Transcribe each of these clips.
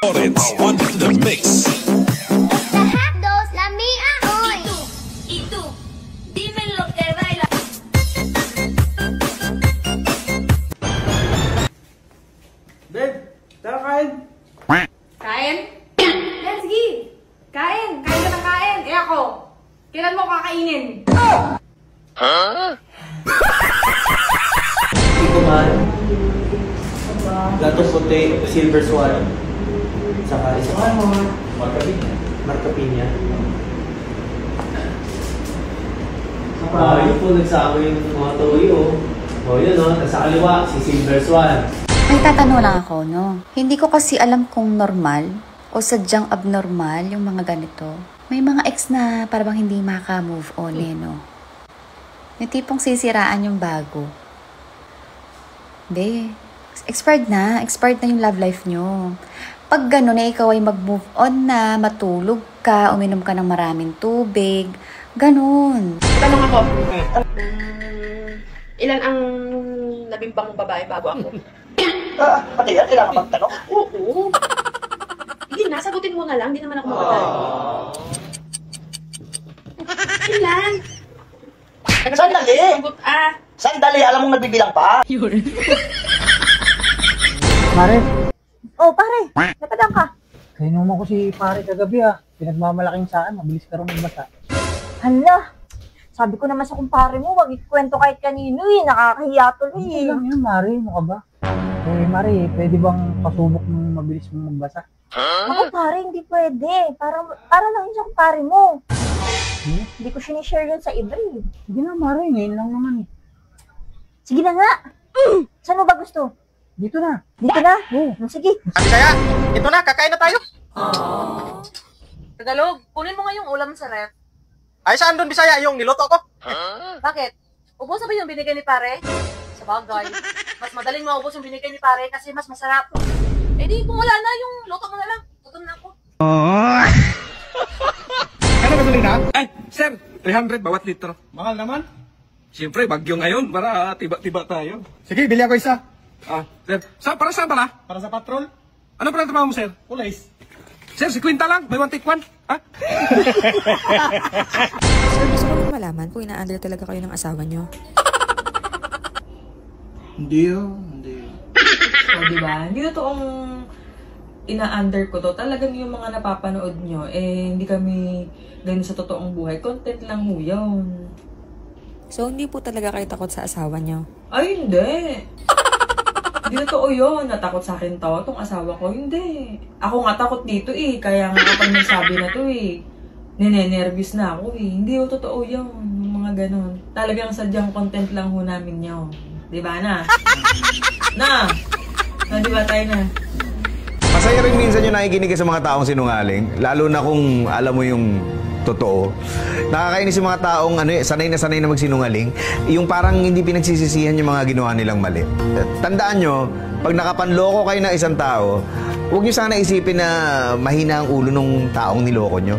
It's on the mix. Babe, tara kain. Kain? Yan, sige. Kain. Kain ka ng kain. Eh ako, kailan mo kakainin? Ikuman. Gatong puti, silver swan. Saka isa pa Marca Piña. Yun po nagsama yung mga toyo. O yun o, nasa kaliwa, si silver swan. May tatanong lang ako, no? Hindi ko kasi alam kung normal o sadyang abnormal yung mga ganito. May mga ex na parang hindi maka-move on eh, no? Yung tipong sisiraan yung bago. Hindi. Expired na yung love life nyo. Pag gano'n na ikaw ay mag-move on na, matulog ka, uminom ka ng maraming tubig, ganun. Tanong ako. Ilan ang nabimbang babae bago ako? Pati yan, kailangan magtanong. Oo. Hindi na, sagutin mo na lang. Hindi naman ako magbabae. Ilan? Sandali! Sandali, alam mong nagbibilang pa? Pare, Oh, pare, napadang ka. kainuman ko si pare kagabi Pinagmamalaking saan, mabilis ka rin magbasa. Hala, sabi ko naman sa kumpare mo, wag ikwento kahit kanino nakakahiya tuloy Hindi lang yun, Mari, mo ka ba? Mari, pwede bang pasubok ng mabilis mong magbasa? Ako pare, hindi pwede. Para lang yun sa kumpare mo. Hindi ko sinishare yun sa iba eh. Sige na, Mari, ngayon lang naman Sige na nga. Saan mo ba gusto? Dito na. Dito na? Sige. Sabi saya, ito na, kakain na tayo. Tagalog, kunin mo nga yung ulam sa ref. Ay, saan doon, Bisaya, yung niluto ko? Bakit? Ubos na ba yung binigay ni pare? Sa bagay. Mas madaling maubos yung binigay ni pare kasi mas masarap. Eh di, kung wala na, yung luto mo na lang. Gutom na ako. Ano gasolina? Ay, sir, 300 bawat litro. Mahal naman. Siyempre, bagyo ngayon para tiba-tiba tayo. Sige, bili ako isa. Sir, para saan pala? Para sa patrol. Ano pala trabaho mo, sir? Police. Sir, 50 lang. May one take one. Sir, gusto ko lang malaman kung ina-under talaga kayo ng asawa nyo. Hindi hindi. Diba? Hindi totoong ina-under ko to. Talagang yung mga napapanood nyo, hindi kami ganun sa totoong buhay. Content lang ho yun. So, hindi po talaga kayo takot sa asawa nyo? Ay, hindi. Hindi totoo yun. Natakot sa akin to, tong asawa ko. Hindi. Ako nga takot dito Kaya nga kapag nagsabi na to ninenervous na ako Hindi ho totoo yun. Yung mga ganun. Talagang sadyang content lang ho namin yun. Diba na? Na, diba tayo na? Masaya rin minsan yung nakikinig sa mga taong sinungaling. Lalo na kung alam mo yung totoo. Nakakainis yung mga taong sanay na magsinungaling. Yung parang hindi pinagsisisihan yung mga ginawa nilang mali. Tandaan nyo, pag nakapanloko kayo ng isang tao, huwag nyo sana isipin na mahina ang ulo ng taong niloko nyo.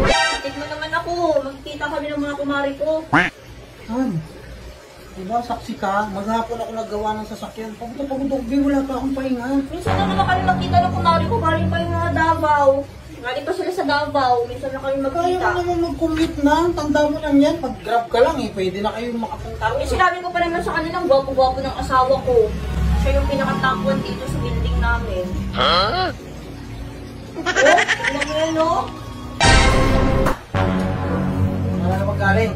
Yay, sakit mo naman ako. Magkita kami ng mga kumari ko. Diba, saksi ka? Maghapon ako naggawa ng sasakyan. Pagod wala pa akong pahinga. Minsan na naman kami magkita ng kumari ko. Galing pa yung mga Davao. Galing pa sila sa Davao. Minsan na kami magkita. Kaya mo naman mag-commute na. Tanda mo lang yan. Pag-grab ka lang Pwede na kayo makapunta. Sinabi ko pa naman sa kanilang gwapo-gwapo ng asawa ko. Siya yung pinakatapuan dito sa building namin. Oh, alam mo yan, no? Wala na magaling.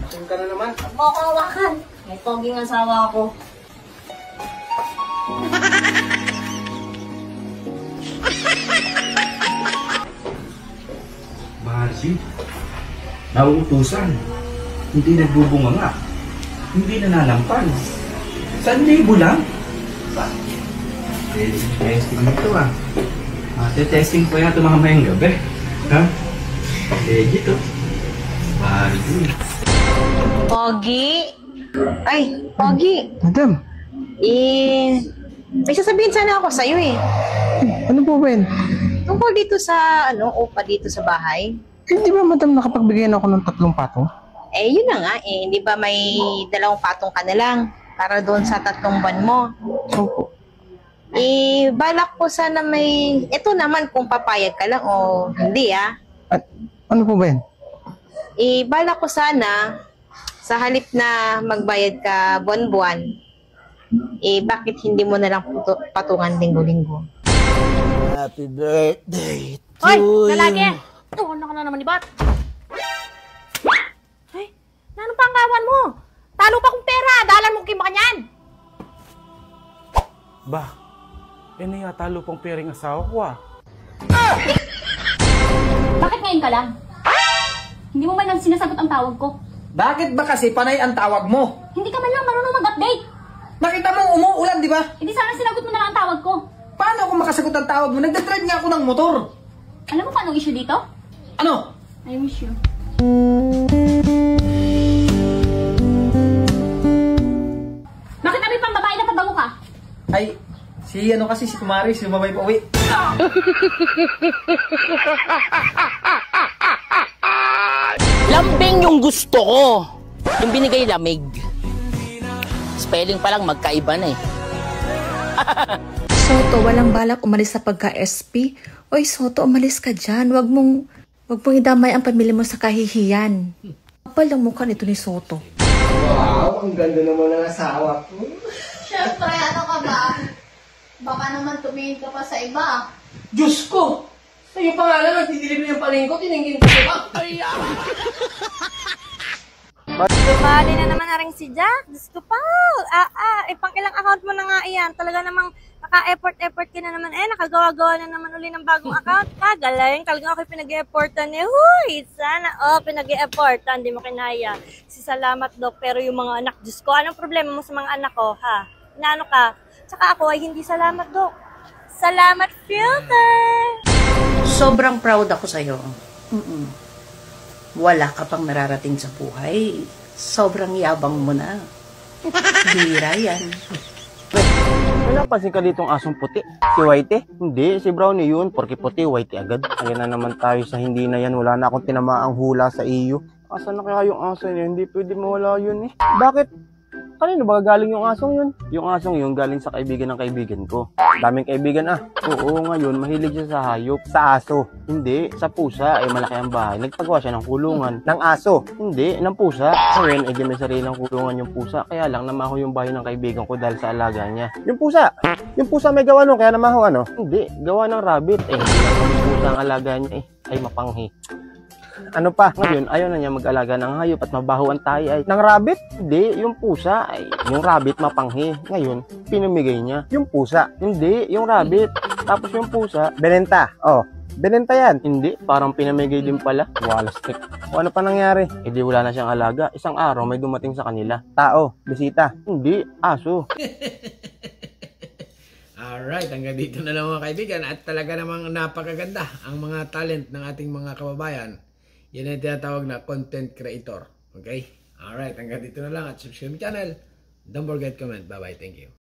Saan ka na naman? Huwag mo akong hawakan. May poging asawa ko. Marcy, nauutusan. Hindi nagbubunganga. Hindi nananampal. 1,000 lang. Testing nito testing ko yan ito mamayang gabi. Legit Marcy. Pogi? Ay, Pogi. Madam. May sasabihin sana ako sa'yo Ano po ba yun? Tungkol dito sa, upa dito sa bahay. Hindi ba, madam, nakapagbigay na ako ng 3 patong? Yun na nga Hindi ba may 2 patong ka na lang para doon sa 3 buwan mo? Opo. Balak ko sana may... Ito naman kung papayag ka lang o hindi Ano po ba yan? Balak ko sana, sa halip na magbayad ka buwan-buwan, bakit hindi mo na lang patungan linggo-linggo? Happy birthday to Hoy, you. lalaki! Ano ka na naman ni Bat? Ay, ano pa ang gawan mo? Talo pa kong pera, dalan mo kay Makanyan! Ba, yan na yata lupang pering asawa ko Bakit ngayon ka lang? Hindi mo man lang sinasagot ang tawag ko. Bakit ba kasi panay ang tawag mo? Hindi ka man lang marunong mag-update. Nakita mo umuulan, di ba? Hindi sana sinagot mo na lang ang tawag ko. Paano ako makasagot ang tawag mo? Nagdadrive nga ako ng motor. Alam mo pa anong issue dito? Ano? I miss you. Bakit kami pang babae na pabango ka? Ay, si Kumari, si Mamay Pauwi. Lambing yung gusto ko. Yung binigay lamig. Spelling pa lang magkaiba na eh. Soto, walang balak umalis sa pagka-SP. Oy, Soto, umalis ka dyan. Wag mong idamay ang pamilya mo sa kahihiyan. Kapal ang mukha nito ni Soto. Wow, ang ganda naman ng asawa ko. Siyempre, ano ka ba? Baka naman tumingin ka pa sa iba. Diyos ko! Sa'yo pa nga lang, nagtidilim na yung palengko, tiningin ko ba? Dumali na naman na rin si Jack. Diyos ko pa. Pang ilang account mo na nga iyan. Talaga namang naka-effort ka na naman. Nakagawa-gawa na naman uli ng bagong account. Galing. Talagang ako pinag-e-effortan niya. Huy, sana. Pinag-e-effortan. Hindi mo kinaya. Salamat, Dok. Pero yung mga anak, Diyos ko, anong problema mo sa mga anak ko, ha? Inaano ka? Tsaka ako ay hindi salamat, Dok. Salamat, filter! Sobrang proud ako sa'yo. Wala ka pang nararating sa buhay. Sobrang yabang mo na. Bira yan. May napansin ka ditong asong puti? Si Whitey? Hindi, si Brownie yun. Porke puti, Whitey agad. Ayan na naman tayo sa hindi na yan. Wala na akong tinamaang hula sa iyo. Asan na kaya yung aso niya? Hindi pwede mawala yun eh. Bakit? Kanino ba galing yung asong yun? Yung asong yun galing sa kaibigan ng kaibigan ko. Daming kaibigan Oo, ngayon mahilig siya sa hayop. Sa aso. Hindi, sa pusa. Malaki ang bahay. Nagpagawa siya ng kulungan. Ng aso. Hindi, ng pusa. Ngayon, may sariling kulungan yung pusa. Kaya lang namaho yung bahay ng kaibigan ko dahil sa alaga niya. Yung pusa may gawa nun, kaya namaho Hindi, gawa ng rabbit. Hindi lang yung pusa ang alaga niya ay mapanghi. Ano pa? Ngayon, ayaw na niya mag-alaga ng hayop at mabaho ang tayo ng rabbit? Hindi, yung pusa yung rabbit mapanghi. Ngayon, pinamigay niya. Yung pusa, hindi, yung rabbit. Tapos yung pusa, benenta. Benenta yan. Hindi, parang pinamigay din pala. Walastik. O ano pa nangyari? Di wala na siyang alaga. Isang araw may dumating sa kanila. Tao, bisita. Hindi, aso. Alright, hanggang dito na lang mga kaibigan. At talaga namang napakaganda ang mga talent ng ating mga kababayan. Yan ang tinatawag na content creator. Okay? Alright, hanggang dito na lang at subscribe channel. Don't forget comment. Bye-bye. Thank you.